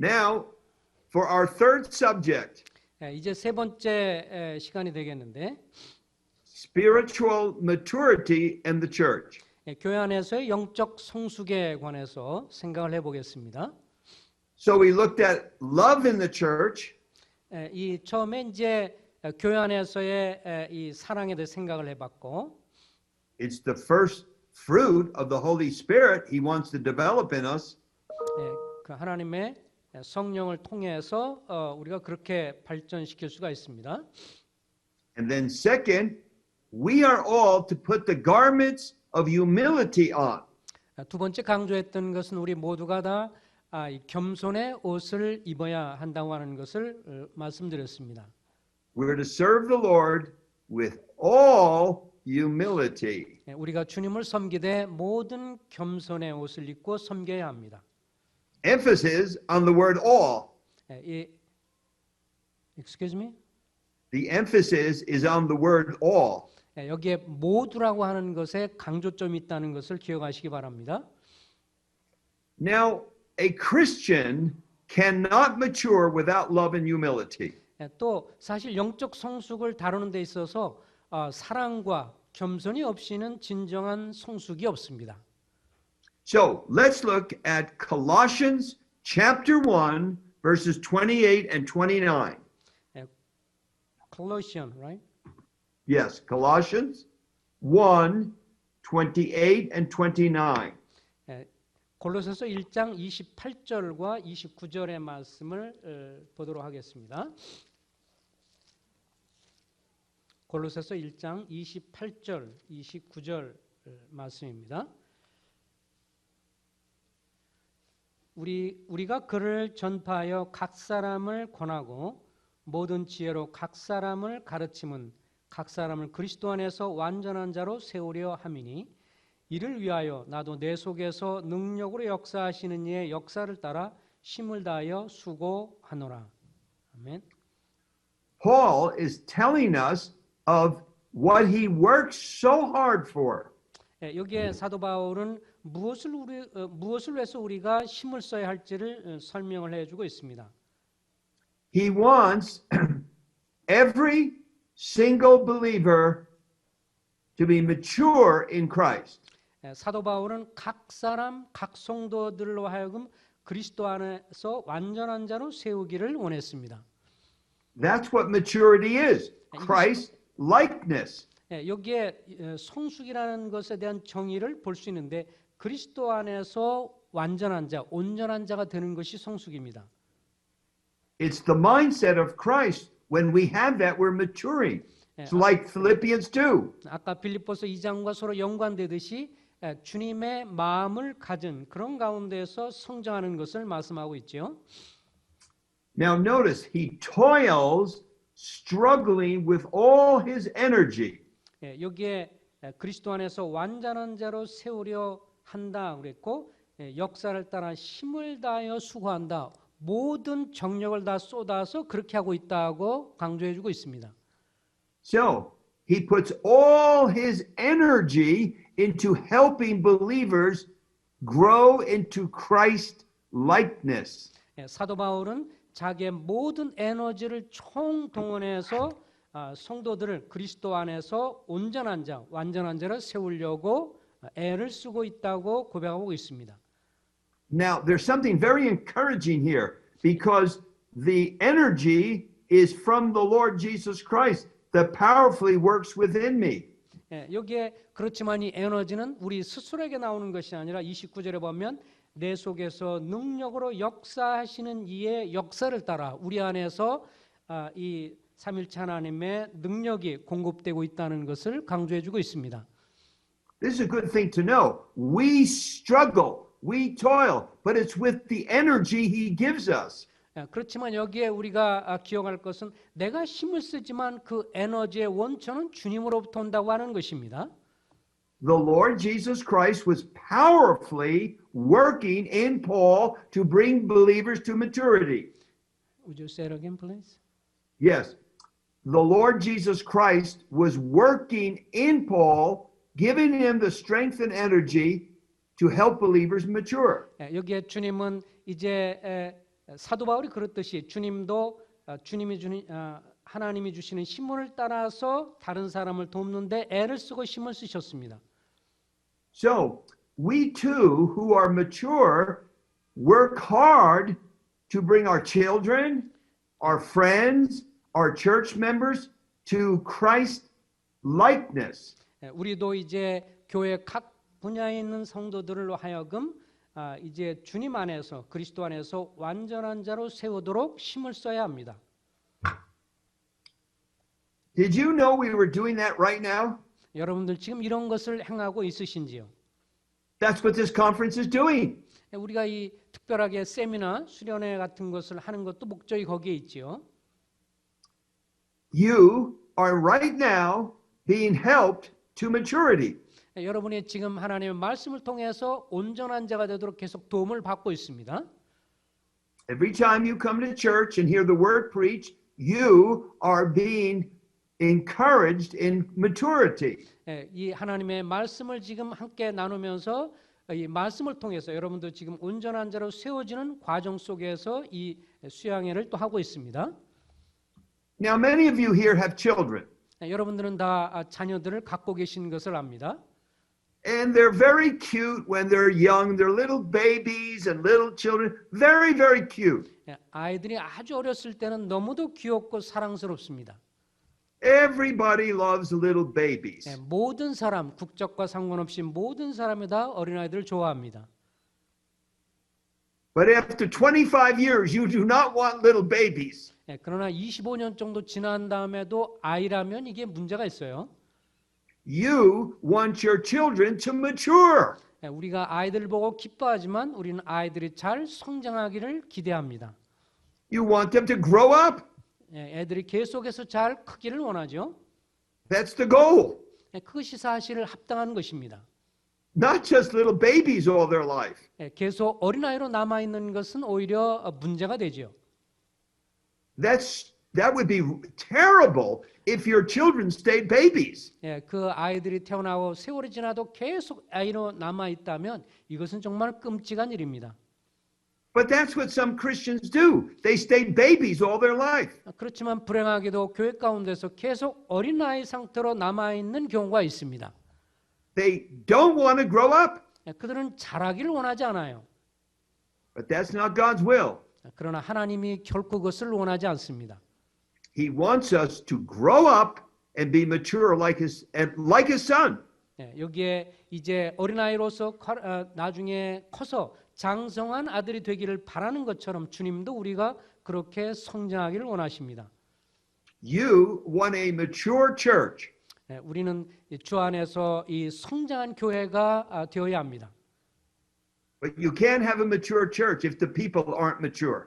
Now, for our third subject, 이제 세 번째 시간이 되겠는데 spiritual maturity in the church. 교회 안에서의 영적 성숙에 관해서 생각을 해보겠습니다. So we looked at love in the church, 이 처음에 이제 교회 안에서의 이 사랑에 대해 생각을 해봤고, it's the first fruit of the Holy Spirit He wants to develop in us. 그 하나님의 성령을 통해서 우리가 그렇게 발전시킬 수가 있습니다. And then second, we are all to put the garments of humility on. 두 번째 강조했던 것은 우리 모두가 다 겸손의 옷을 입어야 한다고 하는 것을 말씀드렸습니다. We're to serve the Lord with all humility. 우리가 주님을 섬기되 모든 겸손의 옷을 입고 섬겨야 합니다. Emphasis on the word all. Excuse me? The emphasis is on the word all. 여기에 모두라고 하는 것에 강조점이 있다는 것을 기억하시기 바랍니다. Now, a Christian cannot mature without love and humility. 또 사실 영적 성숙을 다루는 데 있어서 사랑과 겸손이 없이는 진정한 성숙이 없습니다. So, let's look at Colossians chapter 1, verses 28 and 29. Colossians, right? Yes, Colossians 1, 28 and 29. 골로새서 1장 28절과 29절의 말씀을 보도록 하겠습니다. 골로새서 1장 28절, 29절 말씀입니다. 우리가 그를 전파하여 각 사람을 권하고 모든 지혜로 각 사람을 가르침은 각 사람을 그리스도 안에서 완전한 자로 세우려 함이니 이를 위하여 나도 내 속에서 능력으로 역사하시는 이의 역사를 따라 힘을 다하여 수고하노라. 아멘. Paul is telling us of what he works so hard for. 여기에 사도 바울은 무엇을 위해서 우리가 힘을 써야 할지를 설명을 해주고 있습니다. He wants every single believer to be mature in Christ. 사도 바울은 각 사람, 각 성도들로 하여금 그리스도 안에서 완전한 자로 세우기를 원했습니다. That's what maturity is. Christ likeness. 여기에 성숙이라는 것에 대한 정의를 볼 수 있는데 그리스도 안에서 완전한 자, 온전한 자가 되는 것이 성숙입니다. It's the mindset of Christ. When we have that, we're maturing. It's like Philippians 2. 아까 빌립보서 2장과 서로 연관되듯이 주님의 마음을 가진 그런 가운데서 성장하는 것을 말씀하고 있죠. Now notice, he toils, struggling with all his energy. 여기에 그리스도 안에서 완전한 자로 세우려 한다 그랬고 역사를 따라 힘을 다하여 수고한다. 모든 정력을 다 쏟아서 그렇게 하고 있다고 강조해주고 있습니다. So, he puts all his energy into helping believers grow into Christ likeness. 사도 바울은 자기의 모든 에너지를 총동원해서 성도들을 그리스도 안에서 온전한 자, 완전한 자를 세우려고 애를 쓰고 있다고 고백하고 있습니다. Now, there's something very encouraging here because the energy is from the Lord Jesus Christ that powerfully works within me. 여기에 그렇지만 이 에너지는 우리 스스로에게 나오는 것이 아니라 29절에 보면 내 속에서 능력으로 역사하시는 이의 역사를 따라 우리 안에서 이 삼일체 하나님의 능력이 공급되고 있다는 것을 강조해주고 있습니다. This is a good thing to know. We struggle, we toil, but it's with the energy He gives us. 그렇지만 여기에 우리가 기억할 것은 내가 힘을 쓰지만 그 에너지의 원천은 주님으로부터 온다고 하는 것입니다. The Lord Jesus Christ was powerfully working in Paul to bring believers to maturity. Would you say it again, please? Yes. The Lord Jesus Christ was working in Paul, giving him the strength and energy to help believers mature. 여기에 주님은 이제 사도 바울이 그렇듯이 주님도 하나님이 주시는 신문을 따라서 다른 사람을 돕는데 애를 쓰고 힘을 쓰셨습니다. So we too, who are mature, work hard to bring our children, our friends, our church members to Christ likeness. 우리도 이제 교회 각 분야에 있는 성도들로 하여금 이제 주님 안에서 그리스도 안에서 완전한 자로 세우도록 힘을 써야 합니다. Did you know we were doing that right now? 여러분들 지금 이런 것을 행하고 있으신지요? That's what this conference is doing. 우리가 이 특별하게 세미나 수련회 같은 것을 하는 것도 목적이 거기에 있지요. You are right now being helped to maturity. 여러분이 지금 하나님의 말씀을 통해서 온전한 자가 되도록 계속 도움을 받고 있습니다. Every time you come to church and hear the word preached, you are being encouraged in maturity. 이 하나님의 말씀을 지금 함께 나누면서 이 말씀을 통해서 여러분도 지금 온전한 자로 세워지는 과정 속에서 이 수양회를 또 하고 있습니다. Now, many of you here have children, 여러분들은 다 자녀들을 갖고 계신 것을 압니다. and they're very cute when they're young. They're little babies and little children, very, very cute. 아이들이 아주 어렸을 때는 너무도 귀엽고 사랑스럽습니다. Everybody loves little babies. 모든 사람, 국적과 상관없이 모든 사람이 다 어린아이들을 좋아합니다. But after 25 years, you do not want little babies. 그러나 25년 정도 지난 다음에도 아이라면 이게 문제가 있어요. You want your children to mature. 우리가 아이들을 보고 기뻐하지만 우리는 아이들이 잘 성장하기를 기대합니다. You want them to grow up. 애들이 계속해서 잘 크기를 원하죠. That's the goal. 그것이 사실 합당한 것입니다. Not just little babies all their life. 계속 어린아이로 남아있는 것은 오히려 문제가 되죠. That would be terrible if your children stayed babies. 그 아이들이 태어나고 세월이 지나도 계속 아이로 남아있다면 이것은 정말 끔찍한 일입니다. But that's what some Christians do. They stayed babies all their life. 그렇지만 불행하게도 교회 가운데서 계속 어린아이 상태로 남아있는 경우가 있습니다. They don't want to grow up. 그들은 자라기를 원하지 않아요. But that's not God's will. 그러나 하나님이 결코 그것을 원하지 않습니다. He wants us to grow up and be mature like his son. 여기에 이제 어린아이로서 나중에 커서 장성한 아들이 되기를 바라는 것처럼 주님도 우리가 그렇게 성장하기를 원하십니다. You want a mature church. 우리는 주 안에서 이 성장한 교회가 되어야 합니다. But you can't have a mature church if the people aren't mature.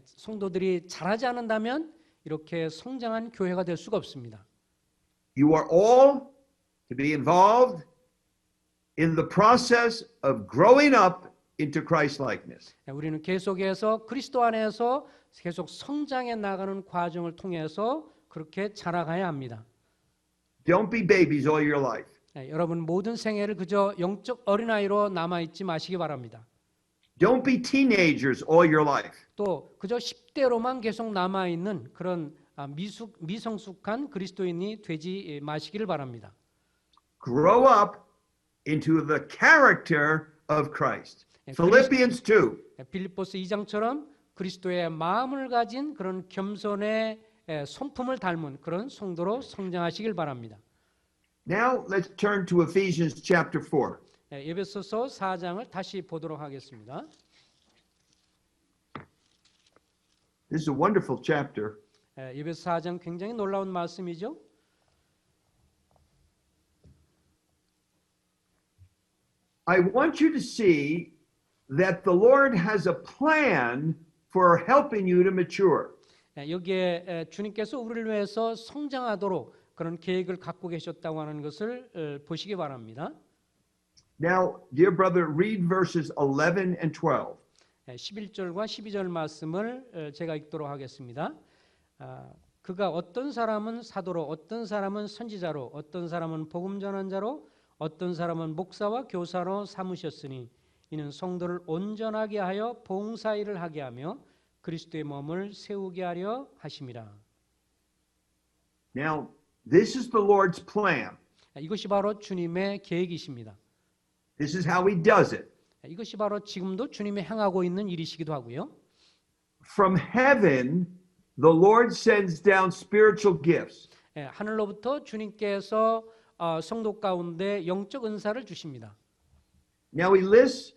성도들이 자라지 않는다면 이렇게 성장한 교회가 될 수가 없습니다. You are all to be involved in the process of growing up into Christ likeness. 우리는 계속해서 그리스도 안에서 계속 성장해 나가는 과정을 통해서 그렇게 자라가야 합니다. Don't be babies all your life. 여러분 모든 생애를 그저 영적 어린아이로 남아있지 마시기 바랍니다. Don't be teenagers all your life. 또 그저 10대로만 계속 남아있는 그런 미성숙한 그리스도인이 되지 마시기를 바랍니다. Grow up into the character of Christ. Philippians 2. 빌립보스 2장처럼 그리스도의 마음을 가진 그런 겸손의 손품을 닮은 그런 성도로 성장하시길 바랍니다. Now let's turn to Ephesians chapter 4. 에베소서 4장을 다시 보도록 하겠습니다. This is a wonderful chapter. 에베소 4장 굉장히 놀라운 말씀이죠. I want you to see that the Lord has a plan for helping you to mature. 여기에 주님께서 우리를 위해서 성장하도록 그런 계획을 갖고 계셨다고 하는 것을 보시기 바랍니다. Now, dear brother, read verses 11 and 12. 11절과 12절 말씀을 제가 읽도록 하겠습니다. 그가 어떤 사람은 사도로, 어떤 사람은 선지자로, 어떤 사람은 복음 전환자로, 어떤 사람은 목사와 교사로 삼으셨으니 이는 성도를 온전하게 하여 봉사일을 하게 하며 그리스도의 몸을 세우게 하려 하심이라. Now, this is the Lord's plan. 이것이 바로 주님의 계획이십니다. This is how he does it. 이것이 바로 지금도 주님이 행하고 있는 일이시기도 하고요. From heaven, the Lord sends down spiritual gifts. 하늘로부터 주님께서 성도 가운데 영적 은사를 주십니다. Now he lists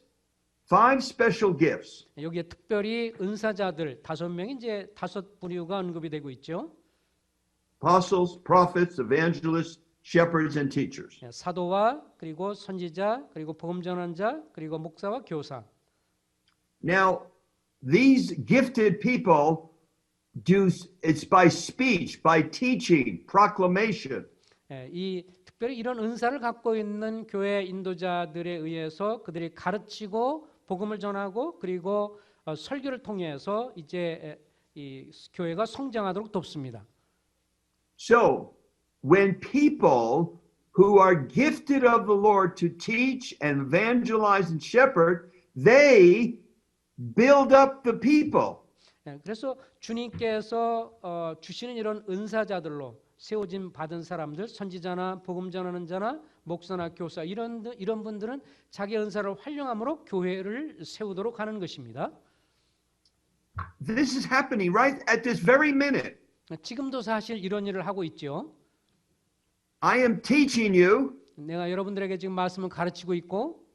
5 special gifts. 여기에 특별히 은사자들 5명이 이제 5 부류가 언급이 되고 있죠. Apostles, prophets, evangelists, shepherds, and teachers. 사도와 그리고 선지자 그리고 복음 전환자 그리고 목사와 교사. Now, these gifted people it's by speech, by teaching, proclamation. 이 특별히 이런 은사를 갖고 있는 교회 인도자들에 의해서 그들이 가르치고 복음을 전하고 그리고 설교를 통해서 이제 이 교회가 성장하도록 돕습니다. So, when people who are gifted of the Lord to teach and evangelize and shepherd, they build up the people. 그래서 주님께서 주시는 이런 은사자들로 세워진 받은 사람들, 선지자나 복음 전하는 자나 목사나 교사 이런 분들은 자기 은사를 활용함으로 교회를 세우도록 하는 것입니다. This is happening right at this very minute. 지금도 사실 이런 일을 하고 있죠. I am teaching you, 내가 여러분들에게 지금 말씀을 가르치고 있고,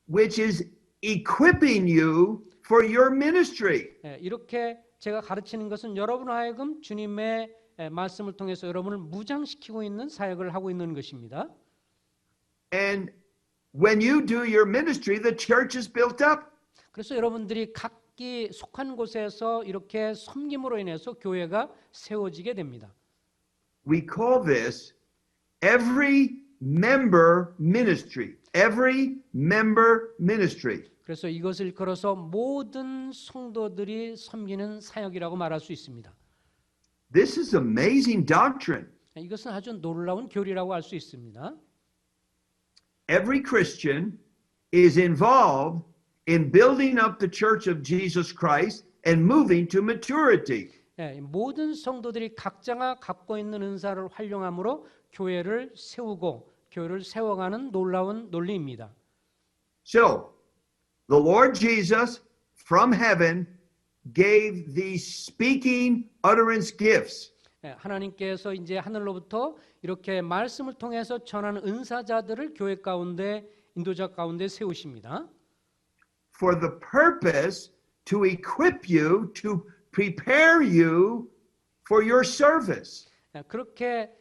which is equipping you for your ministry. 이렇게 제가 가르치는 것은 여러분 하여금 주님의 말씀을 통해서 여러분을 무장시키고 있는 사역을 하고 있는 것입니다. And when you do your ministry, the church is built up. 그래서 여러분들이 각기 속한 곳에서 이렇게 섬김으로 인해서 교회가 세워지게 됩니다. We call this every member ministry. Every member ministry. 그래서 이것을 걸어서 모든 성도들이 섬기는 사역이라고 말할 수 있습니다. This is amazing doctrine. 이것은 아주 놀라운 교리라고 할 수 있습니다. Every Christian is involved in building up the church of Jesus Christ and moving to maturity. 모든 성도들이 각자가 갖고 있는 은사를 활용함으로 교회를 세우고 교회를 세워가는 놀라운 논리입니다. So, the Lord Jesus from heaven gave these speaking utterance gifts. 하나님께서 이제 하늘로부터 이렇게 말씀을 통해서 전하는 은사자들을 교회 가운데 인도자 가운데 세우십니다. For the purpose to equip you, to prepare you for your service. 그렇게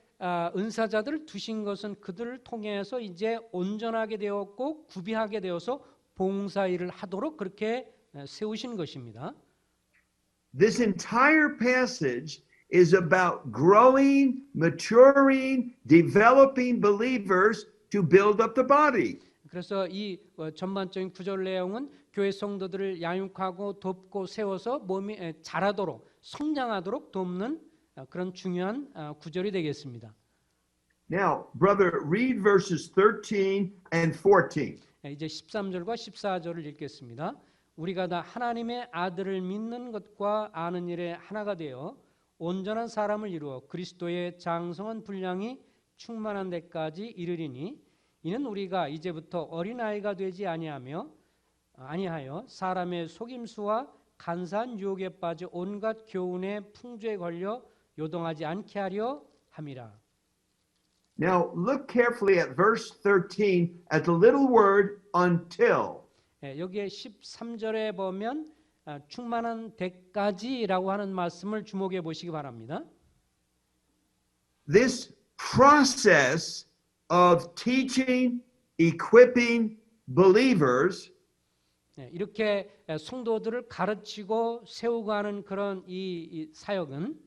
은사자들을 두신 것은 그들을 통해서 이제 온전하게 되었고 구비하게 되어서 봉사일을 하도록 그렇게 세우신 것입니다. This entire passage is about growing, maturing, developing believers to build up the body. 그래서 이 전반적인 구절 내용은 교회 성도들을 양육하고 돕고 세워서 몸이 자라도록 성장하도록 돕는 그런 중요한 구절이 되겠습니다. Now, brother, read verses 13 and 14. 이제 13절과 14절을 읽겠습니다. 우리가 다 하나님의 아들을 믿는 것과 아는 일에 하나가 되어 온전한 사람을 이루어 그리스도의 장성한 분량이 충만한 데까지 이르리니 이는 우리가 이제부터 어린아이가 되지 아니하여 사람의 속임수와 간사한 유혹에 빠져 온갖 교훈의 풍조에 걸려 요동하지 않게 하려 함이라. Now, look carefully at verse 13 at the little word until. 여기에 13절에 보면 충만한 데까지라고 하는 말씀을 주목해 보시기 바랍니다. This process of teaching, equipping believers 이렇게 성도들을 가르치고 세우고 하는 그런 이 사역은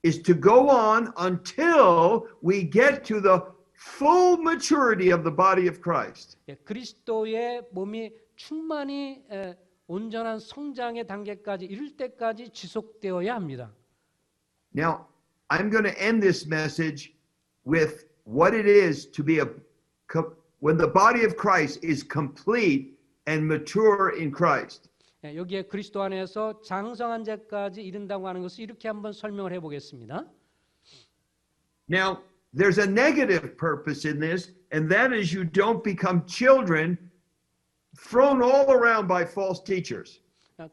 is to go on until we get to the full maturity of the body of Christ. 그리스도의 몸이 충만히 온전한 성장의 단계까지 이를 때까지 지속되어야 합니다. Now, I'm going to end this message with what it is to be when the body of Christ is complete and mature in Christ. 여기에 그리스도 안에서 장성한 자까지 이른다고 하는 것을 이렇게 한번 설명을 해보겠습니다. Now, there's a negative purpose in this, and that is you don't become children thrown all around by false teachers.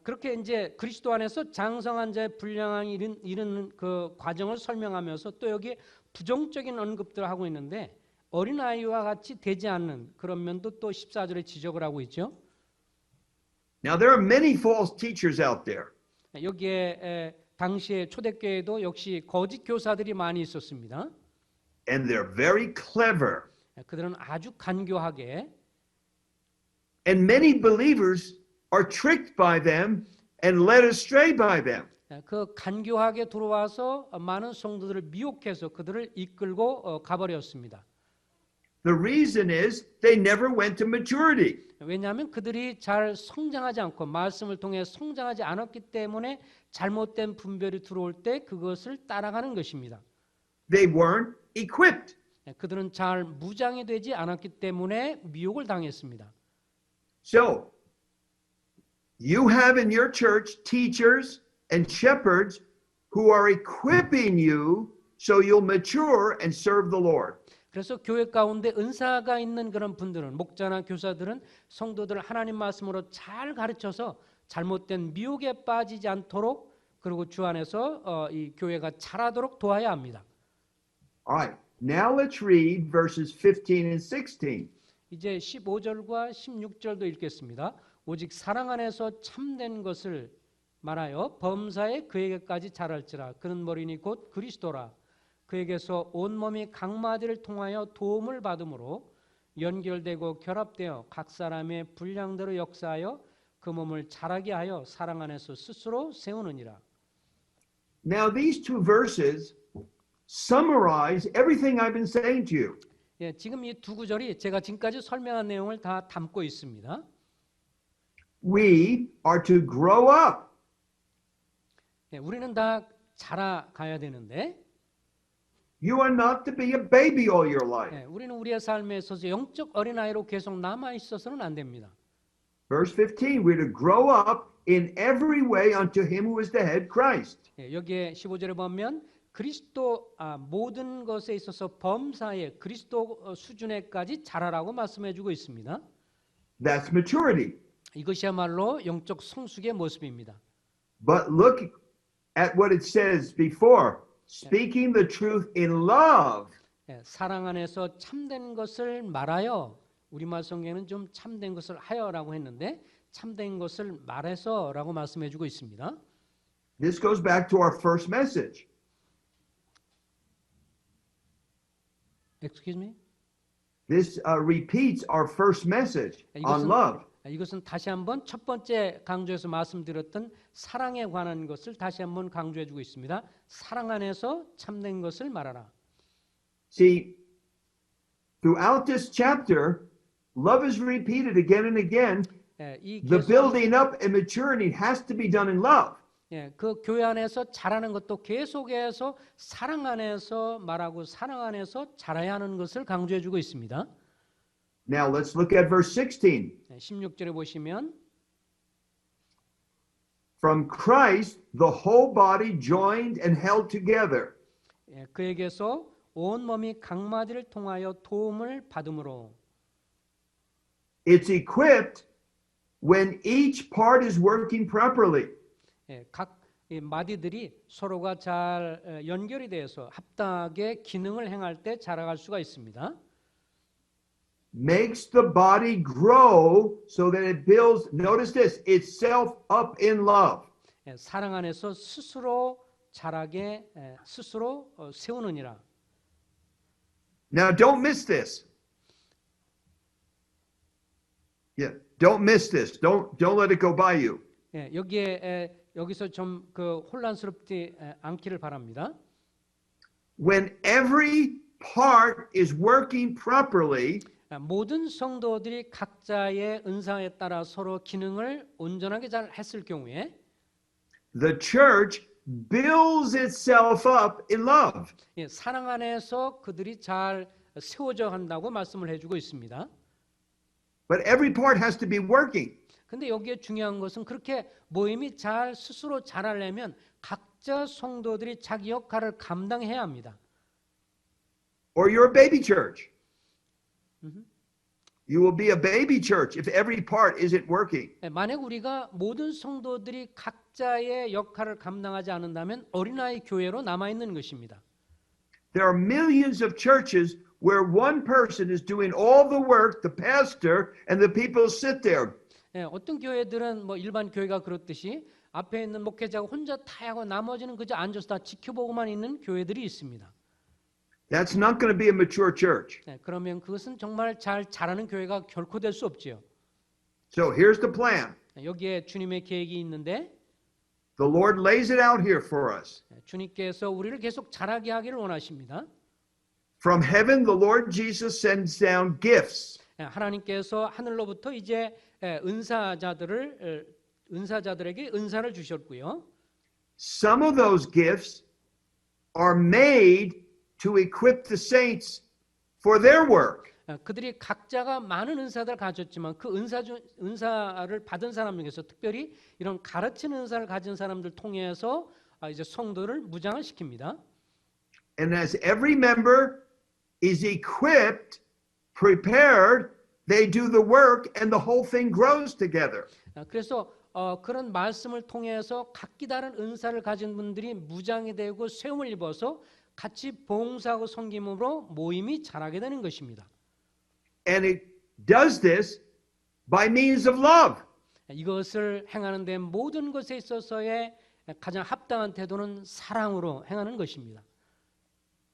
그렇게 이제 그리스도 안에서 장성한 자의 분량이 이르는 그 과정을 설명하면서 또 여기 부정적인 언급들을 하고 있는데 어린아이와 같이 되지 않는 그런 면도 또 14절에 지적을 하고 있죠. Now, there are many false teachers out there. 여기에 당시에 초대교회도 역시 거짓 교사들이 많이 있었습니다. And they're very clever. 그들은 아주 간교하게 And many believers are tricked by them and led astray by them. 그 간교하게 들어와서 많은 성도들을 미혹해서 그들을 이끌고 가버렸습니다. The reason is they never went to maturity. 왜냐하면 그들이 잘 성장하지 않고 말씀을 통해 성장하지 않았기 때문에 잘못된 분별이 들어올 때 그것을 따라가는 것입니다. They weren't equipped. 그들은 잘 무장이 되지 않았기 때문에 미혹을 당했습니다. So, you have in your church teachers and shepherds who are equipping you so you'll mature and serve the Lord. 그래서 교회 가운데 은사가 있는 그런 분들은 목자나 교사들은 성도들 하나님 말씀으로 잘 가르쳐서 잘못된 미혹에 빠지지 않도록 그리고 주 안에서 이 교회가 자라도록 도와야 합니다. All right. Now let's read verses 15 and 16. 이제 15절과 16절도 읽겠습니다. 오직 사랑 안에서 참된 것을 말하여 범사에 그에게까지 자랄지라. 그는 머리니 곧 그리스도라. 그에게서 온몸이 각 마디를 통하여 도움을 받음으로 연결되고 결합되어 각 사람의 분량대로 역사하여 그 몸을 자라게 하여 사랑 안에서 스스로 세우느니라. Now these two verses summarize everything I've been saying to you. 예, 지금 이 두 구절이 제가 지금까지 설명한 내용을 다 담고 있습니다. We are to grow up. 예, 우리는 다 자라가야 되는데 You are not to be a baby all your life. 예, 우리는 우리의 삶에 있어서 영적 어린아이로 계속 남아 있어서는 안 됩니다. Verse 15, we're to grow up in every way unto him who is the head, Christ. 예, 여기에 15절에 보면 그리스도 모든 것에 있어서 범사에 그리스도 수준에까지 자라라고 말씀해주고 있습니다. That's maturity. 이것이야말로 영적 성숙의 모습입니다. But look at what it says before. Speaking the truth in love. 예, 사랑 안에서 참된 것을 말하여 우리말 성경에는 좀 참된 것을 하여라고 했는데 참된 것을 말해서라고 말씀해주고 있습니다. This goes back to our first message. Excuse me? This repeats our first message on love. 이것은 다시 한번 첫 번째 강조에서 말씀드렸던 사랑에 관한 것을 다시 한번 강조해주고 있습니다. 사랑 안에서 참된 것을 말하라. See, throughout this chapter, love is repeated again and again. The building up and maturing has to be done in love. 예, 그 교회 안에서 자라는 것도 계속해서 사랑 안에서 말하고 사랑 안에서 자라야 하는 것을 강조해주고 있습니다. Now let's look at verse 16. 16절에 보시면 From Christ, the whole body joined and held together. 예, 그에게서 온 몸이 각 마디를 통하여 도움을 받음으로 It's equipped when each part is working properly. 예, 각 마디들이 서로가 잘 연결이 되어서 합당하게 기능을 행할 때 자라갈 수가 있습니다. Makes the body grow so that it builds, notice this, itself up in love. 예, 사랑 안에서 스스로 자라게 스스로 세우느니라. Now don't miss this. Yeah, don't miss this. Don't let it go by you. 예, 여기서 좀 그 혼란스럽지 않기를 바랍니다. When every part is working properly, 모든 성도들이 각자의 은사에 따라 서로 기능을 온전하게 잘 했을 경우에 the church builds itself up in love. 예, 사랑 안에서 그들이 잘 세워져 간다고 말씀을 해주고 있습니다. But every part has to be working. 근데 여기에 중요한 것은 그렇게 모임이 잘 스스로 잘하려면 각자 성도들이 자기 역할을 감당해야 합니다. Or you're a baby church. 음흠. You will be a baby church if every part isn't working. 만약 우리가 모든 성도들이 각자의 역할을 감당하지 않는다면 어린아이 교회로 남아있는 것입니다. There are millions of churches where one person is doing all the work, the pastor, and the people sit there. 어떤 교회들은 뭐 일반 교회가 그렇듯이 앞에 있는 목회자가 혼자 다 하고 나머지는 그저 앉아서 다 지켜보고만 있는 교회들이 있습니다. That's not going to be a mature church. 그러면 그것은 정말 잘 자라는 교회가 결코 될 수 없지요. So here's the plan. 여기에 주님의 계획이 있는데 The Lord lays it out here for us. 주님께서 우리를 계속 자라게 하기를 원하십니다. From heaven, the Lord Jesus sends down gifts. 하나님께서 하늘로부터 이제 은사자들에게 은사를 주셨고요. Some of those gifts are made to equip the saints for their work. 그들이 각자가 많은 은사를 가졌지만 그 은사를 받은 사람 중에서 특별히 이런 가르치는 은사를 가진 사람들 통해서 이제 성도를 무장을 시킵니다. And as every member is equipped, prepared, they do the work and the whole thing grows together. 그래서 그런 말씀을 통해서 각기 다른 은사를 가진 분들이 무장이 되고 세움을 입어서 같이 봉사하고 섬김으로 모임이 자라게 되는 것입니다. And it does this by means of love. 이것을 행하는 데 모든 것에 있어서의 가장 합당한 태도는 사랑으로 행하는 것입니다.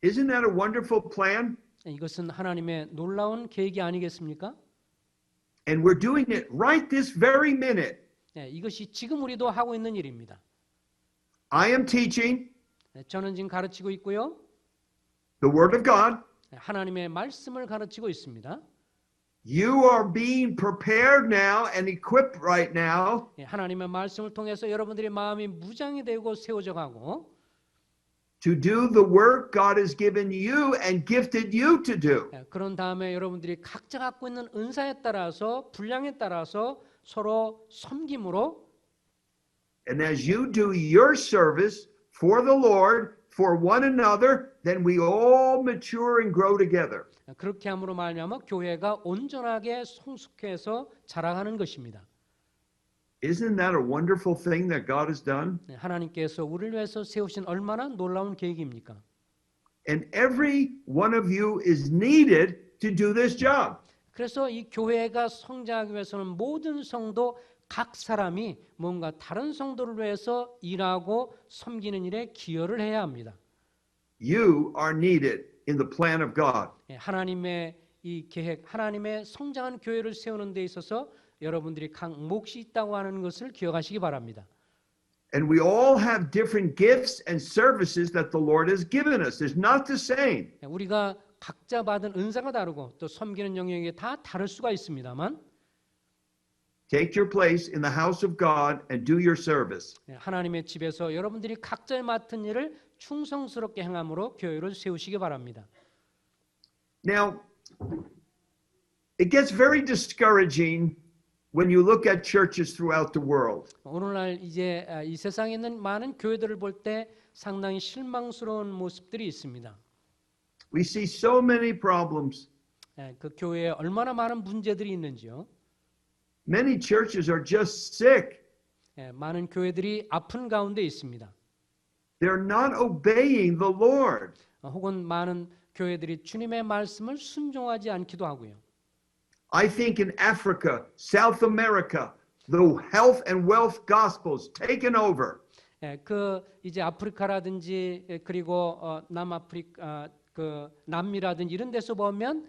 Isn't that a wonderful plan? 이것은 하나님의 놀라운 계획이 아니겠습니까? And we're doing it right this very minute. 이것이 지금 우리도 하고 있는 일입니다. I am teaching 저는 지금 가르치고 있고요. the Word of God. 하나님의 말씀을 가르치고 있습니다. You are being prepared now and equipped right now 하나님의 말씀을 통해서 여러분들의 마음이 무장이 되고 세워져 가고 to do the work God has given you and gifted you to do. 그런 다음에 여러분들이 각자 갖고 있는 은사에 따라서 분량에 따라서 서로 섬김으로 And as you do your service for the Lord, for one another, then we all mature and grow together. 그렇게 함으로 말미암아 교회가 온전하게 성숙해서 자라가는 것입니다. Isn't that a wonderful thing that God has done? 하나님께서 우리를 위해서 세우신 얼마나 놀라운 계획입니까? And every one of you is needed to do this job. 그래서 이 교회가 성장하기 위해서는 모든 성도 각 사람이 뭔가 다른 성도를 위해서 일하고 섬기는 일에 기여를 해야 합니다. You are needed in the plan of God. 하나님의 이 계획, 하나님의 성장한 교회를 세우는 데 있어서 여러분들이 각 몫이 있다고 하는 것을 기억하시기 바랍니다. And we all have different gifts and services that the Lord has given us. It's not the same. 우리가 각자 받은 은사가 다르고 또 섬기는 영역이 다 다를 수가 있습니다만 Take your place in the house of God and do your service. 하나님의 집에서 여러분들이 각자의 맡은 일을 충성스럽게 행함으로 교회를 세우시기 바랍니다. Now, it gets very discouraging when you look at churches throughout the world. 오늘날 이제 이 세상에 있는 많은 교회들을 볼 때 상당히 실망스러운 모습들이 있습니다. We see so many problems. 그 교회에 얼마나 많은 문제들이 있는지요. Many churches are just sick. 많은 교회들이 아픈 가운데 있습니다. They're not obeying the Lord. 혹은 많은 교회들이 주님의 말씀을 순종하지 않기도 하고요. I think in Africa, South America, the health and wealth gospels taken over. 그 이제 아프리카라든지 그리고 남아프리카 그 남미라든지 이런 데서 보면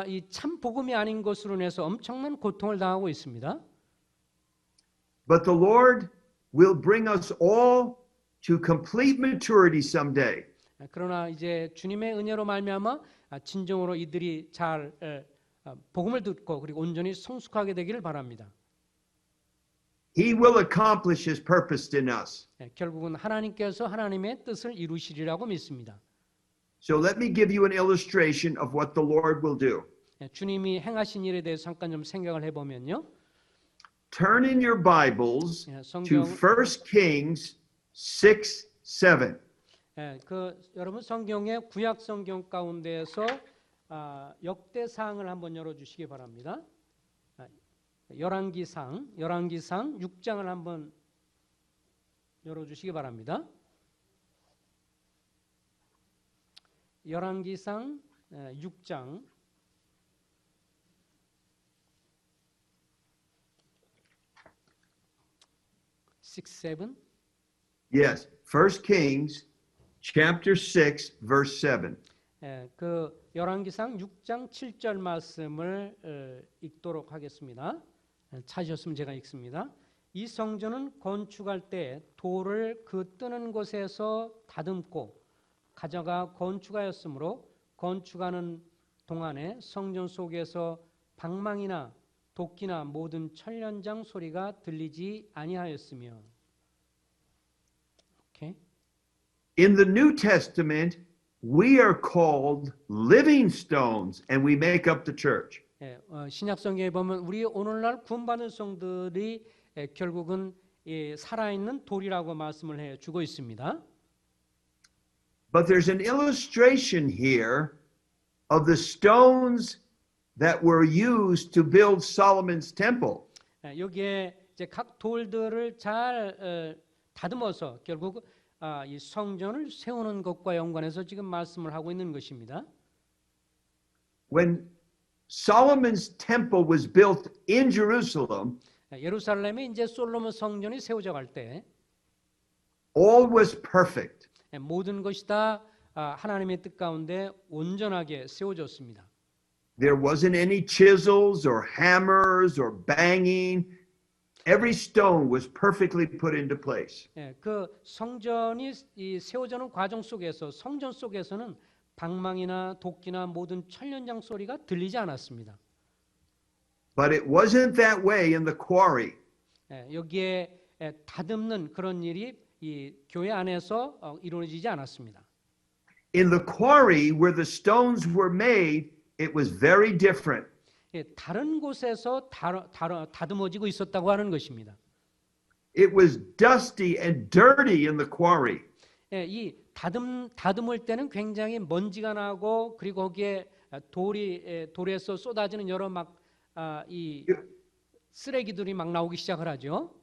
이 참 복음이 아닌 것으로 인해서 엄청난 고통을 당하고 있습니다. But the Lord will bring us all to complete maturity someday. 그러나 이제 주님의 은혜로 말미암아 진정으로 이들이 잘 복음을 듣고 그리고 온전히 성숙하게 되기를 바랍니다. He will accomplish his purpose in us. 결국은 하나님께서 하나님의 뜻을 이루시리라고 믿습니다. So let me give you an illustration of what the Lord will do. 주님이 행하신 일에 대해서 잠깐 좀 생각을 해보면요. turn in your Bibles 예, to 성경 1 Kings 6, 7. 여러분 성경의 구약 성경 가운데에서 역대상을 한번 열어주시기 바랍니다. 열왕기상 6장을 한번 열어주시기 바랍니다. 열왕기상 6장 6, 7. Yes, 1 Kings chapter 6, verse 7. 그 열왕기상 6장 7절 말씀을 읽도록 하겠습니다. 찾으셨으면 제가 읽습니다. 이 성전은 건축할 때 돌을 그 뜨는 곳에서 다듬고 가져가 건축하였으므로 건축하는 동안에 성전 속에서 방망이나 도끼나 모든 천련장 소리가 들리지 아니하였으며. 오케이. In the New Testament, we are called living stones and we make up the church. 신약 성경에 보면 우리 오늘날 구원받은 성들이 결국은 살아있는 돌이라고 말씀을 해 주고 있습니다. But there's an illustration here of the stones that were used to build Solomon's temple. 여기에 이제 각 돌들을 잘 다듬어서 결국 이 성전을 세우는 것과 연관해서 지금 말씀을 하고 있는 것입니다. When Solomon's temple was built in Jerusalem, 예루살렘에 이제 솔로몬 성전이 세워져 갈 때 all was perfect. 모든 것이 다 하나님의 뜻 가운데 온전하게 세워졌습니다. There wasn't any chisels or hammers or banging. Every stone was perfectly put into place. 그 성전이 세워지는 과정 속에서 성전 속에서는 방망이나 도끼나 모든 천련장 소리가 들리지 않았습니다. But it wasn't that way in the quarry. 여기에 다듬는 그런 일이 이 교회 안에서 이루어지지 않았습니다. In the quarry where the stones were made, it was very different. 다른 곳에서 다듬어지고 있었다고 하는 것입니다. It was dusty and dirty in the quarry. 이 다듬을 때는 굉장히 먼지가 나고 그리고 거기에 돌에서 쏟아지는 여러 이 쓰레기들이 막 나오기 시작을 하죠.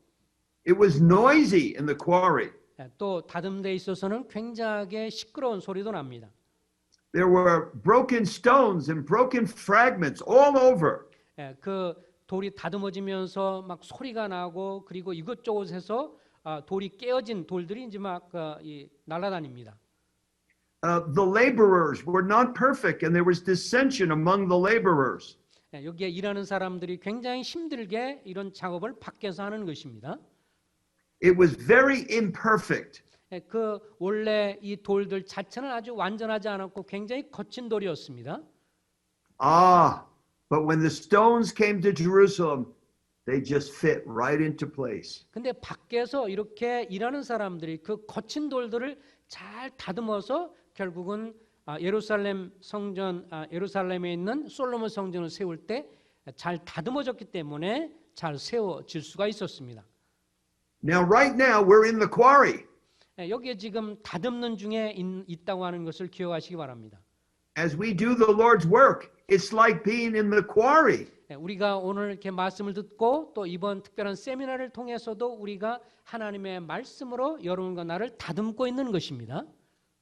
It was noisy in the quarry. 또 다듬데 있어서는 굉장히 시끄러운 소리도 납니다. There were broken stones and broken fragments all over. 그 돌이 다듬어지면서 막 소리가 나고 그리고 이것저것에서 돌이 깨어진 돌들이 이제 막 날아다닙니다. The laborers were not perfect and there was dissension among the laborers. 여기에 일하는 사람들이 굉장히 힘들게 이런 작업을 밖에서 하는 것입니다. It was very imperfect. 그 원래 이 돌들 자체는 아주 완전하지 않았고 굉장히 거친 돌이었습니다. But when the stones came to Jerusalem, they just fit right into place. 근데 밖에서 이렇게 일하는 사람들이 그 거친 돌들을 잘 다듬어서 결국은 예루살렘 성전, 예루살렘에 있는 솔로몬 성전을 세울 때 잘 다듬어졌기 때문에 잘 세워질 수가 있었습니다. Now, right now, we're in the quarry. 여기에 지금 다듬는 중에 있다고 하는 것을 기억하시기 바랍니다. As we do the Lord's work, it's like being in the quarry. 우리가 오늘 이렇게 말씀을 듣고 또 이번 특별한 세미나를 통해서도 우리가 하나님의 말씀으로 여러분과 나를 다듬고 있는 것입니다.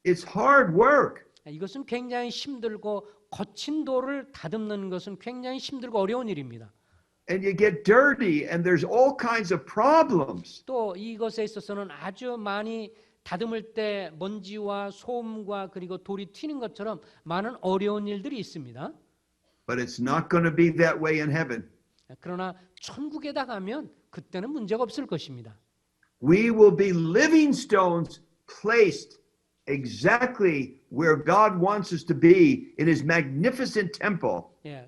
It's hard work. 이것은 굉장히 힘들고 거친 돌을 다듬는 것은 굉장히 힘들고 어려운 일입니다. And you get dirty and there's all kinds of problems. 또 이것에 있어서는 아주 많이 다듬을 때 먼지와 소음과 그리고 돌이 튀는 것처럼 많은 어려운 일들이 있습니다. But it's not going to be that way in heaven. 그러나 천국에다 가면 그때는 문제가 없을 것입니다. We will be living stones placed exactly where God wants us to be in His magnificent temple.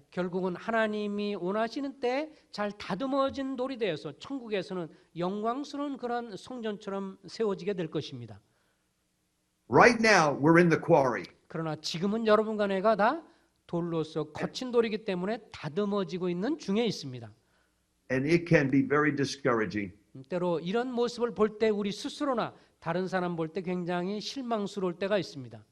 결국은 하나님이 원하시는 때 잘 다듬어진 돌이 되어서 천국에서는 영광스러운 그런 성전처럼 세워지게 될 것입니다. Right now, we're in the quarry. 그러나 지금은 여러분과 내가 다 돌로서 거친 돌이기 때문에 다듬어지고 있는 중에 있습니다. and it can be very discouraging. 때로 이런 모습을 볼 때 우리 스스로나 다른 사람 볼 때 굉장히 실망스러울 때가 있습니다.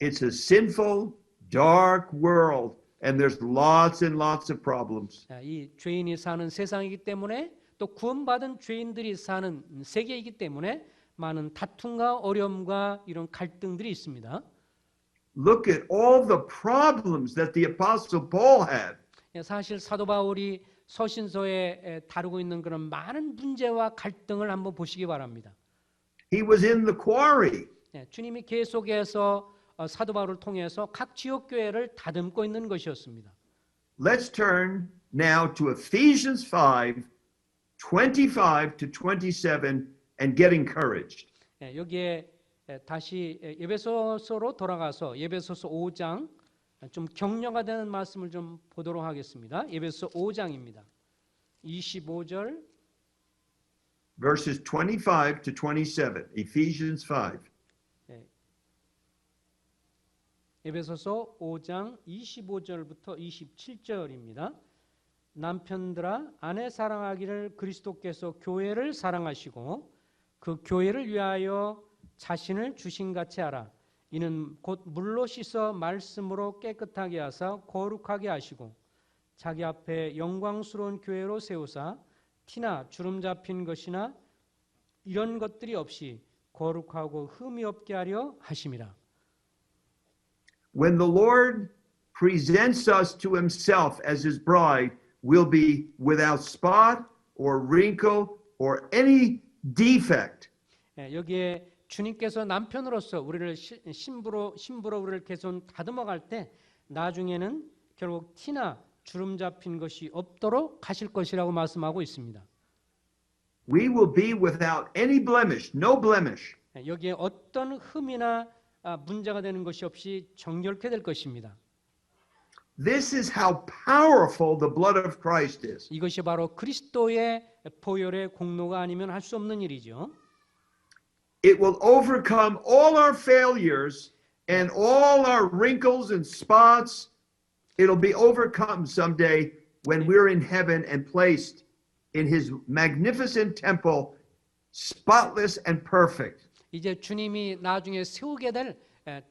It's a sinful, dark world, and there's lots and lots of problems. 이 죄인이 사는 세상이기 때문에 또 구원받은 죄인들이 사는 세계이기 때문에 많은 다툼과 어려움과 이런 갈등들이 있습니다. Look at all the problems that the Apostle Paul had. 사실 사도 바울이 서신서에 다루고 있는 그런 많은 문제와 갈등을 한번 보시기 바랍니다. He was in the quarry. 주님이 계속해서 사도 바울을 통해서 각 지역 교회를 다듬고 있는 것이었습니다. Let's turn now to Ephesians 5, 25 to 27 and get encouraged. 여기에 다시 에베소서로 돌아가서 에베소서 5장 좀 격려가 되는 말씀을 좀 보도록 하겠습니다. 에베소 5장입니다. 25절 Verses 25 to 27, Ephesians 5. 에베소서 5장 25절부터 27절입니다. 남편들아 아내 사랑하기를 그리스도께서 교회를 사랑하시고 그 교회를 위하여 자신을 주신같이 하라. 이는 곧 물로 씻어 말씀으로 깨끗하게 하사 거룩하게 하시고 자기 앞에 영광스러운 교회로 세우사 티나 주름 잡힌 것이나 이런 것들이 없이 거룩하고 흠이 없게 하려 하심이라. When the Lord presents us to himself as his bride, we'll be without spot or wrinkle or any defect. 여기에 주님께서 남편으로서 우리를 신부로 우리를 계속 다듬어 갈 때 나중에는 결국 티나 주름 잡힌 것이 없도록 하실 것이라고 말씀하고 있습니다. We will be without any blemish, no blemish. 여기에 어떤 흠이나 문제가 되는 것이 없이 정결케 될 것입니다. This is how powerful the blood of Christ is. 이것이 바로 그리스도의 보혈의 공로가 아니면 할 수 없는 일이죠. It will overcome all our failures and all our wrinkles and spots. It'll be overcome someday when we're in heaven and placed in his magnificent temple, spotless and perfect. 이제 주님이 나중에 세우게 될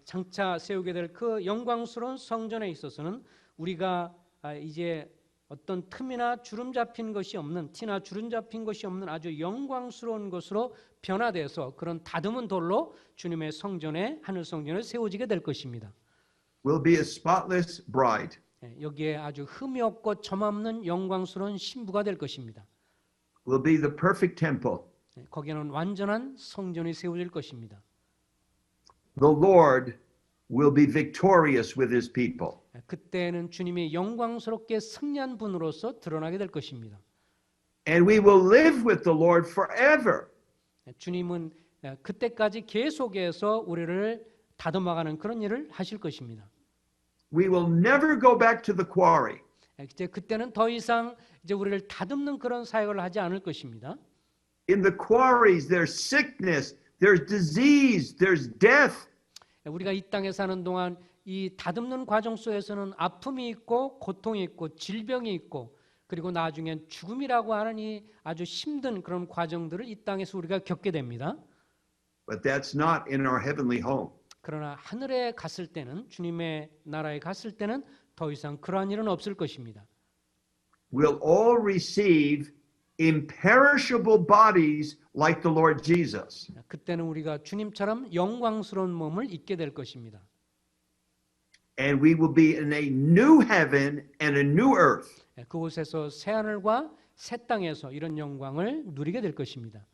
장차 세우게 될 그 영광스러운 성전에 있어서는 우리가 이제 어떤 틈이나 주름 잡힌 것이 없는 티나 주름 잡힌 것이 없는 아주 영광스러운 것으로 변화돼서 그런 다듬은 돌로 주님의 성전에 하늘 성전에 세워지게 될 것입니다. We'll be a spotless bride. 여기에 아주 흠이 없고 점 없는 영광스러운 신부가 될 것입니다. We'll be the perfect temple. 거기에는 완전한 성전이 세워질 것입니다. The Lord will be victorious with his people. 그때는 주님이 영광스럽게 승리한 분으로서 드러나게 될 것입니다. And we will live with the Lord forever. 주님은 그때까지 계속해서 우리를 다듬어가는 그런 일을 하실 것입니다. We will never go back to the quarry. 이제 그때는 더 이상 이제 우리를 다듬는 그런 사역을 하지 않을 것입니다. In the quarries, there's sickness, there's disease, there's death. 우리가 이 땅에 사는 동안 이 다듬는 과정 속에서는 아픔이 있고 고통이 있고 질병이 있고 그리고 나중엔 죽음이라고 하는 이 아주 힘든 그런 과정들을 이 땅에서 우리가 겪게 됩니다. But that's not in our heavenly home. 그러나 하늘에 갔을 때는 주님의 나라에 갔을 때는 더 이상 그러한 일은 없을 것입니다. We'll all receive imperishable bodies like the Lord Jesus. 그때는 우리가 주님처럼 영광스러운 몸을 입게 될 것입니다. And we will be in a new heaven and a new earth. 그곳에서 새 하늘과 새 땅에서 이런 영광을 누리게 될 것입니다.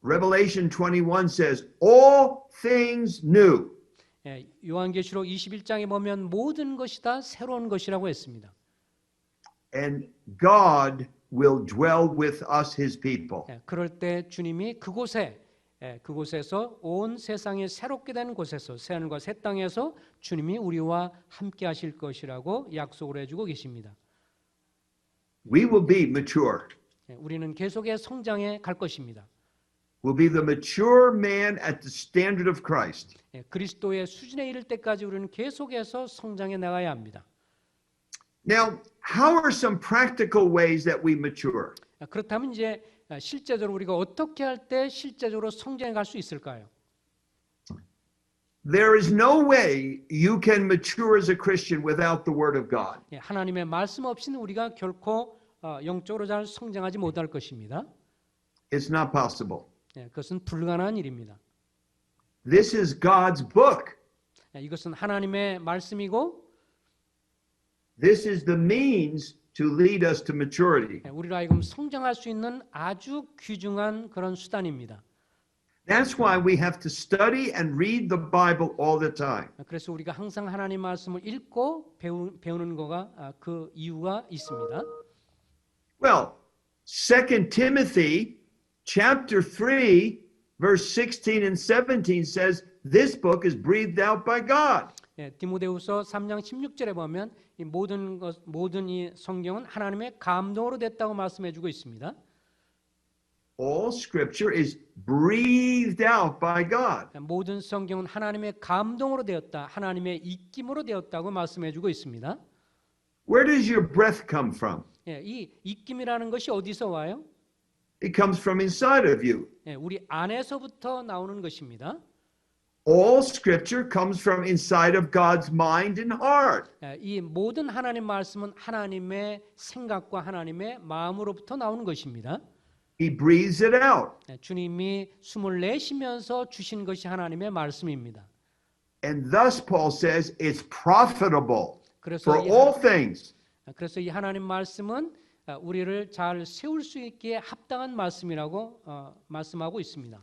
Revelation 21 says, all things new. 요한계시록 21장에 보면 모든 것이 다 새로운 것이라고 했습니다. And God will dwell with us, his people. 그럴 때 주님이 그곳에서 온 세상이 새롭게 된 곳에서 새 하늘과 새 땅에서 주님이 우리와 함께 하실 것이라고 약속을 해주고 계십니다. We will be mature. 우리는 계속의 성장해 갈 것입니다. We'll be the mature man at the standard of Christ. 그리스도의 수준에 이를 때까지 우리는 계속해서 성장해 나가야 합니다. Now, how are some practical ways that we mature? 그렇다면 이제 실제적으로 우리가 어떻게 할 때 실제적으로 성장해 갈 수 있을까요? There is no way you can mature as a Christian without the Word of God. 하나님의 말씀 없이는 우리가 결코 영적으로 잘 성장하지 못할 것입니다. It's not possible. 그것은 불가능한 일입니다. This is God's book. 이것은 하나님의 말씀이고 This is the means to lead us to maturity. 우리로 하여금 성장할 수 있는 아주 귀중한 그런 수단입니다. That's why we have to study and read the Bible all the time. 그래서 우리가 항상 하나님 말씀을 읽고 배우는 거가 그 이유가 있습니다. Well, 2 Timothy chapter 3 verse 16 and 17 says this book is breathed out by God. 디모데후서 3장 16절에 보면 이 모든 이 성경은 하나님의 감동으로 됐다고 말씀해 주고 있습니다. All scripture is breathed out by God. 모든 성경은 하나님의 감동으로 되었다. 하나님의 입김으로 되었다고 말씀해 주고 있습니다. Where does your breath come from? 이 입김이라는 것이 어디서 와요? It comes from inside of you. 우리 안에서부터 나오는 것입니다. All scripture comes from inside of God's mind and heart. 이 모든 하나님 말씀은 하나님의 생각과 하나님의 마음으로부터 나오는 것입니다. He breathes it out. 주님이 숨을 내쉬면서 주신 것이 하나님의 말씀입니다. And thus Paul says it's profitable 그래서 for all things. 그래서 이 하나님 말씀은 우리를 잘 세울 수 있기에 합당한 말씀이라고 말씀하고 있습니다.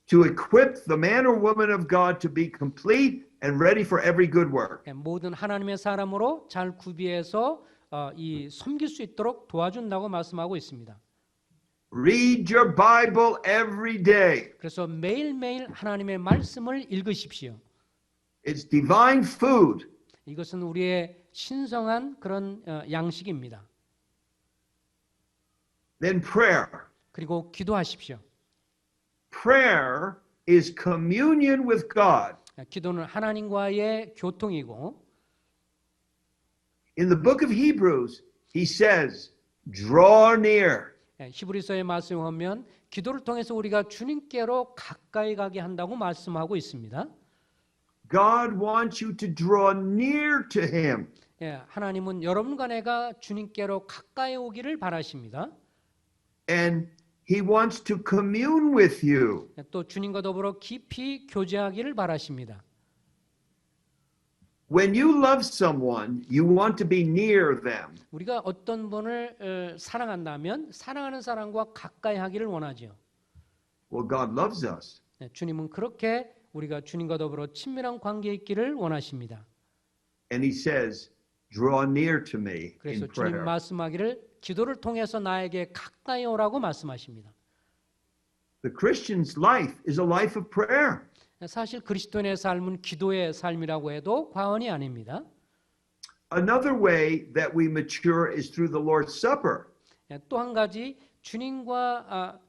To equip the man or woman of God to be complete and ready for every good work. 모든 하나님의 사람으로 잘 구비해서 이 섬길 수 있도록 도와준다고 말씀하고 있습니다. Read your Bible every day. 그래서 매일매일 하나님의 말씀을 읽으십시오. It's divine food. 이것은 우리의 신성한 그런 양식입니다. Then prayer. 그리고 기도하십시오. Prayer is communion with God. 기도는 하나님과의 교통이고 In the book of Hebrews, he says, draw near. 히브리서의 말씀을 보면 기도를 통해서 우리가 주님께로 가까이 가게 한다고 말씀하고 있습니다. God wants you to draw near to him. 하나님은 여러분과 내가 주님께로 가까이 오기를 바라십니다. And he wants to commune with you. 또 주님과 더불어 깊이 교제하기를 바라십니다. When you love someone, you want to be near them. 우리가 어떤 분을 사랑한다면 사랑하는 사람과 가까이 하기를 원하죠. Well, God loves us. 주님은 그렇게 우리가 주님과 더불어 친밀한 관계에 있기를 원하십니다. And he says, draw near to me 그래서 in 주님 prayer. 말씀하기를 기도를 통해서 나에게 가까이 오라고 말씀하십니다. The Christian's life is a life of prayer. 사실 그리스도인의 삶은 기도의 삶이라고 해도 과언이 아닙니다. Another way that we mature is through the Lord's Supper. 또 한 가지 주님과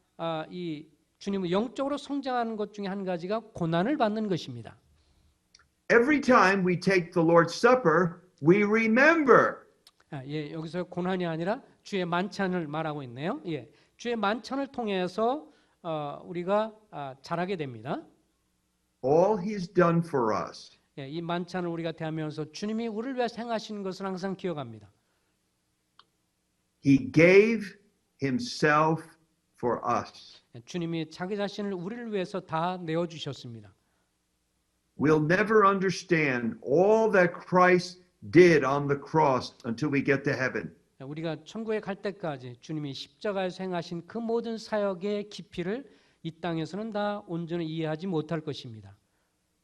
이 주님은 영적으로 성장하는 것 중에 한 가지가 고난을 받는 것입니다. Every time we take the Lord's Supper, we remember. 여기서 고난이 아니라 주의 만찬을 말하고 있네요. 주의 만찬을 통해서 우리가 자라게 됩니다. All he's done for us. 이 만찬을 우리가 대하면서 주님이 우리를 위해 행하신 것을 항상 기억합니다. He gave himself for us. 주님이 자기 자신을 우리를 위해서 다 내어 주셨습니다. We'll never understand all that Christ did on the cross until we get to heaven. 우리가 천국에 갈 때까지 주님이 십자가에서 행하신 그 모든 사역의 깊이를 이 땅에서는 다 온전히 이해하지 못할 것입니다.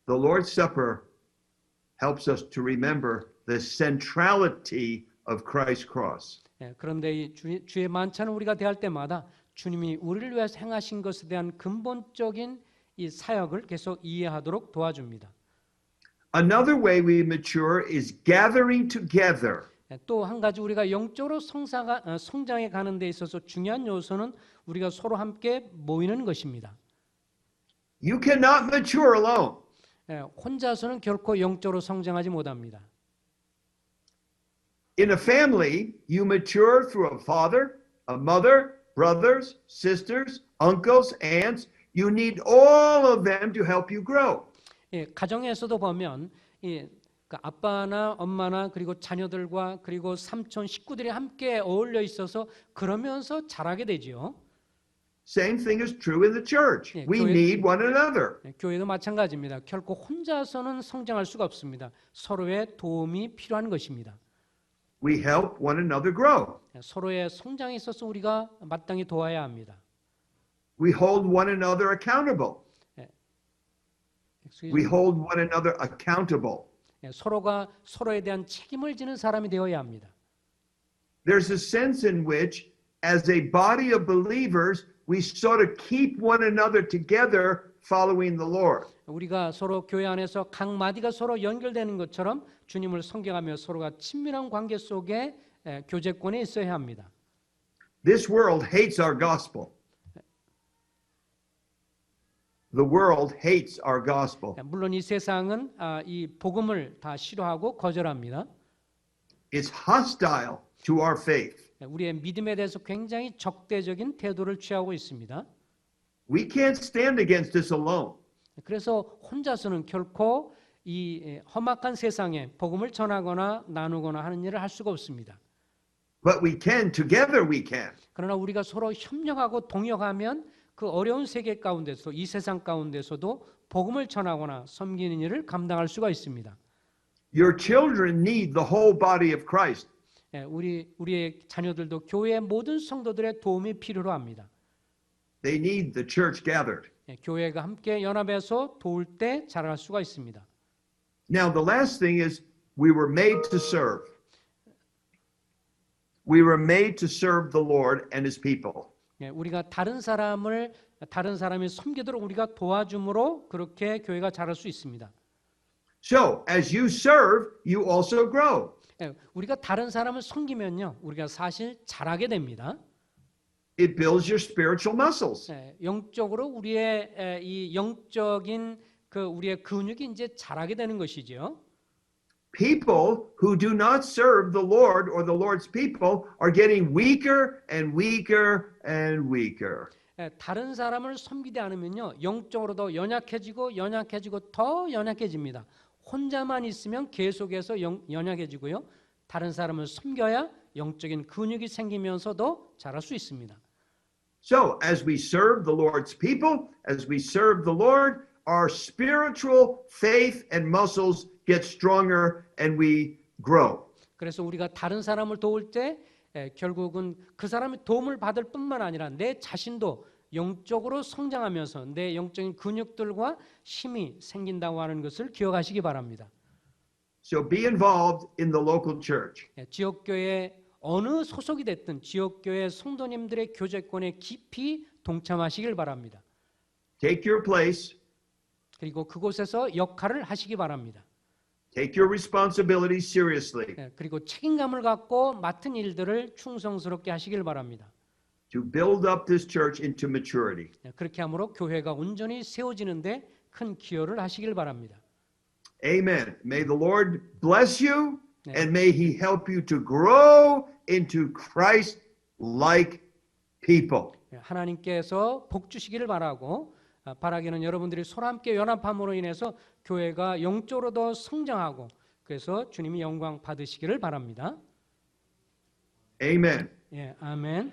The Lord's Supper helps us to remember the centrality of Christ's cross. 그런데 이 주의 만찬을 우리가 대할 때마다 주님이 우리를 위해서 행하신 것에 대한 근본적인 이 사역을 계속 이해하도록 도와줍니다. Another way we mature is gathering together. 또 한 가지 우리가 영적으로 성장해 가는 데 있어서 중요한 요소는 우리가 서로 함께 모이는 것입니다. You cannot mature alone. 혼자서는 결코 영적으로 성장하지 못합니다. In a family, you mature through a father, a mother, brothers, sisters, uncles, aunts. You need all of them to help you grow. 예, 가정에서도 보면 그 아빠나 엄마나 그리고 자녀들과 그리고 삼촌 식구들이 함께 어울려 있어서 그러면서 자라게 되지요. Same thing is true in the church. 예, We need one another. 예, 교회도 마찬가지입니다. 결코 혼자서는 성장할 수가 없습니다. 서로의 도움이 필요한 것입니다. We help one another grow. 예, 서로의 성장에 있어서 우리가 마땅히 도와야 합니다. We hold one another accountable. Excuse We me. hold one another accountable. 예, 서로가 서로에 대한 책임을 지는 사람이 되어야 합니다. There's a sense in which, as a body of believers, we sort of keep one another together following the Lord. 우리가 서로 교회 안에서 각 마디가 서로 연결되는 것처럼 주님을 섬겨가며 서로가 친밀한 관계 속에 교제권에 있어야 합니다. This world hates our gospel. The world hates our gospel. 물론 이 세상은 이 복음을 다 싫어하고 거절합니다. It's hostile to our faith. 우리의 믿음에 대해서 굉장히 적대적인 태도를 취하고 있습니다. We can't stand against this alone. 그래서 혼자서는 결코 이 험악한 세상에 복음을 전하거나 나누거나 하는 일을 할 수가 없습니다. But we can, together we can. 그러나 우리가 서로 협력하고 동역하면 그 어려운 세계 가운데서 이 세상 가운데서도 복음을 전하거나 섬기는 일을 감당할 수가 있습니다. Your children need the whole body of Christ. 우리의 자녀들도 교회의 모든 성도들의 도움이 필요로 합니다. They need the church gathered. 교회가 함께 연합해서 도울 때 자랄 수가 있습니다. Now, the last thing is we were made to serve. We were made to serve the Lord and His people. 우리가 다른 사람이 섬기도록 우리가 도와줌으로 그렇게 교회가 자랄 수 있습니다. So, as you serve, you also grow. 우리가 다른 사람을 섬기면요, 우리가 사실 자라게 됩니다. It builds your spiritual muscles. 영적으로 우리의 이 영적인 우리의 근육이 이제 자라게 되는 것이죠. People who do not serve the Lord or the Lord's people are getting weaker and weaker and weaker. 다른 사람을 섬기지 않으면요, 영적으로도 연약해지고 더 연약해집니다. 혼자만 있으면 계속해서 연약해지고요. 다른 사람을 섬겨야 영적인 근육이 생기면서도 자랄 수 있습니다. So, as we serve the Lord's people, as we serve the Lord, our spiritual faith and muscles get stronger and we grow. 그래서 우리가 다른 사람을 도울 때 결국은 그 사람의 도움을 받을 뿐만 아니라 내 자신도 영적으로 성장하면서 내 영적인 근육들과 힘이 생긴다고 하는 것을 기억하시기 바랍니다. So be involved in the local church. 지역교회 어느 소속이 됐든 지역교회 성도님들의 교제권에 깊이 동참하시길 바랍니다. Take your place. 그리고 그곳에서 역할을 하시기 바랍니다. Take your responsibilities seriously. 그리고 책임감을 갖고 맡은 일들을 충성스럽게 하시길 바랍니다. To build up this church into maturity. 그렇게 함으로 교회가 온전히 세워지는데 큰 기여를 하시길 바랍니다. Amen. May the Lord bless you and may He help you to grow into Christ-like people. 하나님께서 복 주시기를 바라고 바라기는 여러분들이 서로 함께 연합함으로 인해서 교회가 영적으로 더 성장하고 그래서 주님이 영광 받으시기를 바랍니다. Amen. 아멘.